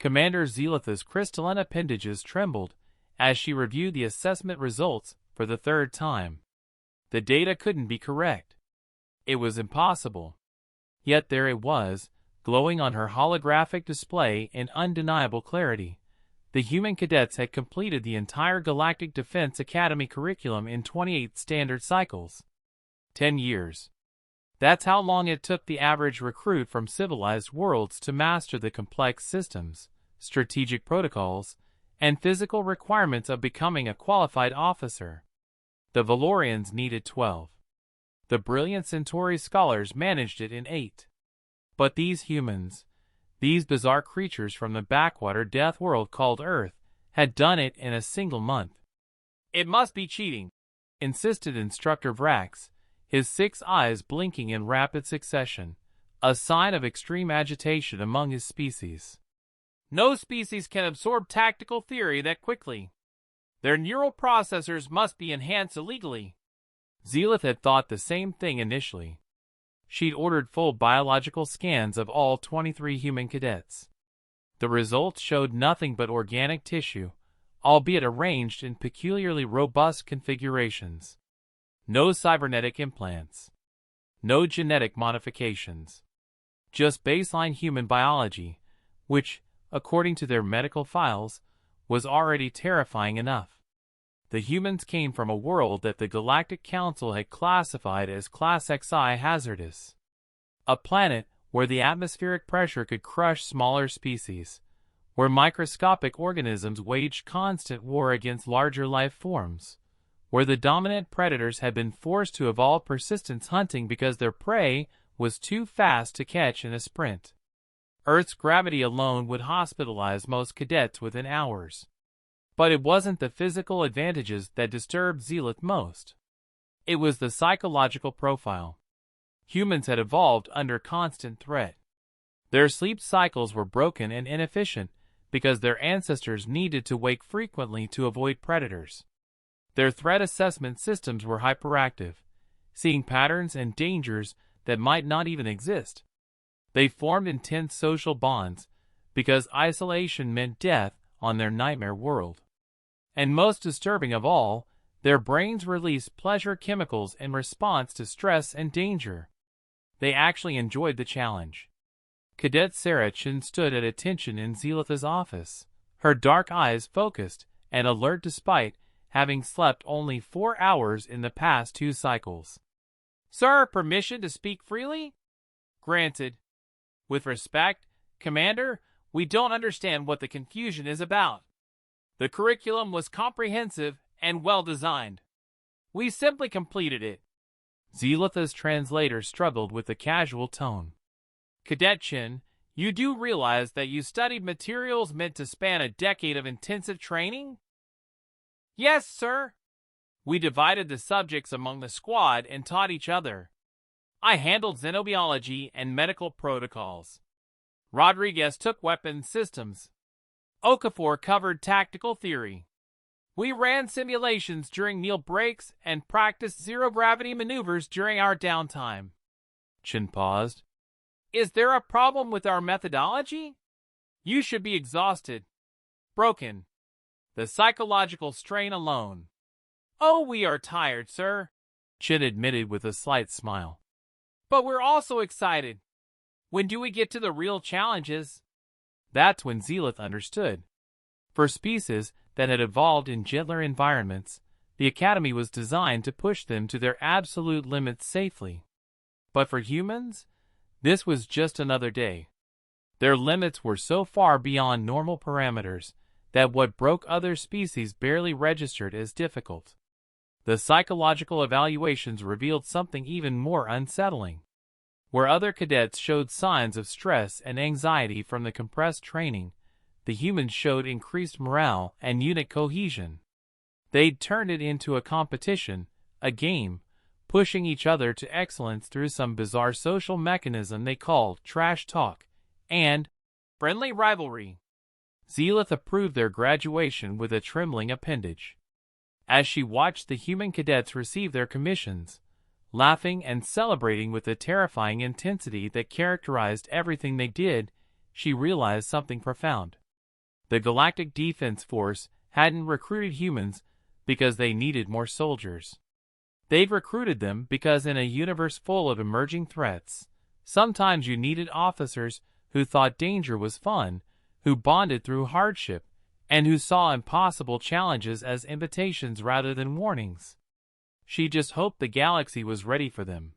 Commander Zealotha's crystalline appendages trembled as she reviewed the assessment results for the third time. The data couldn't be correct. It was impossible. Yet there it was, glowing on her holographic display in undeniable clarity. The human cadets had completed the entire Galactic Defense Academy curriculum in 28 standard cycles. 10 years. That's how long it took the average recruit from civilized worlds to master the complex systems, strategic protocols, and physical requirements of becoming a qualified officer. The Valorians needed 12. The brilliant Centauri scholars managed it in 8. But these humans, these bizarre creatures from the backwater death world called Earth, had done it in a single month. "It must be cheating," insisted Instructor Vrax, his 6 eyes blinking in rapid succession, a sign of extreme agitation among his species. "No species can absorb tactical theory that quickly. Their neural processors must be enhanced illegally." Zealoth had thought the same thing initially. She'd ordered full biological scans of all 23 human cadets. The results showed nothing but organic tissue, albeit arranged in peculiarly robust configurations. No cybernetic implants. No genetic modifications. Just baseline human biology, which, according to their medical files, was already terrifying enough. The humans came from a world that the Galactic Council had classified as Class XI hazardous. A planet where the atmospheric pressure could crush smaller species, where microscopic organisms waged constant war against larger life forms, where the dominant predators had been forced to evolve persistence hunting because their prey was too fast to catch in a sprint. Earth's gravity alone would hospitalize most cadets within hours. But it wasn't the physical advantages that disturbed Zealoth most. It was the psychological profile. Humans had evolved under constant threat. Their sleep cycles were broken and inefficient because their ancestors needed to wake frequently to avoid predators. Their threat assessment systems were hyperactive, seeing patterns and dangers that might not even exist. They formed intense social bonds because isolation meant death on their nightmare world. And most disturbing of all, their brains released pleasure chemicals in response to stress and danger. They actually enjoyed the challenge. Cadet Sarah Chin stood at attention in Zealotha's office, her dark eyes focused and alert despite having slept only 4 hours in the past 2 cycles. "Sir, permission to speak freely?" "Granted. With respect, Commander, we don't understand what the confusion is about. The curriculum was comprehensive and well-designed. We simply completed it." Zealotha's translator struggled with the casual tone. "Cadet Chin, you do realize that you studied materials meant to span a decade of intensive training?" "Yes, sir. We divided the subjects among the squad and taught each other. I handled xenobiology and medical protocols. Rodriguez took weapons systems. Okafor covered tactical theory. We ran simulations during meal breaks and practiced zero-gravity maneuvers during our downtime." Chin paused. "Is there a problem with our methodology? You should be exhausted. Broken. The psychological strain alone." "Oh, we are tired, sir," Chin admitted with a slight smile. "But we're also excited. When do we get to the real challenges?" That's when Zealoth understood. For species that had evolved in gentler environments, the Academy was designed to push them to their absolute limits safely. But for humans, this was just another day. Their limits were so far beyond normal parameters that what broke other species barely registered as difficult. The psychological evaluations revealed something even more unsettling. Where other cadets showed signs of stress and anxiety from the compressed training, the humans showed increased morale and unit cohesion. They'd turned it into a competition, a game, pushing each other to excellence through some bizarre social mechanism they called trash talk and friendly rivalry. Zealoth approved their graduation with a trembling appendage. As she watched the human cadets receive their commissions, laughing and celebrating with the terrifying intensity that characterized everything they did, she realized something profound. The Galactic Defense Force hadn't recruited humans because they needed more soldiers. They've recruited them because in a universe full of emerging threats, sometimes you needed officers who thought danger was fun, who bonded through hardship, and who saw impossible challenges as invitations rather than warnings. She just hoped the galaxy was ready for them.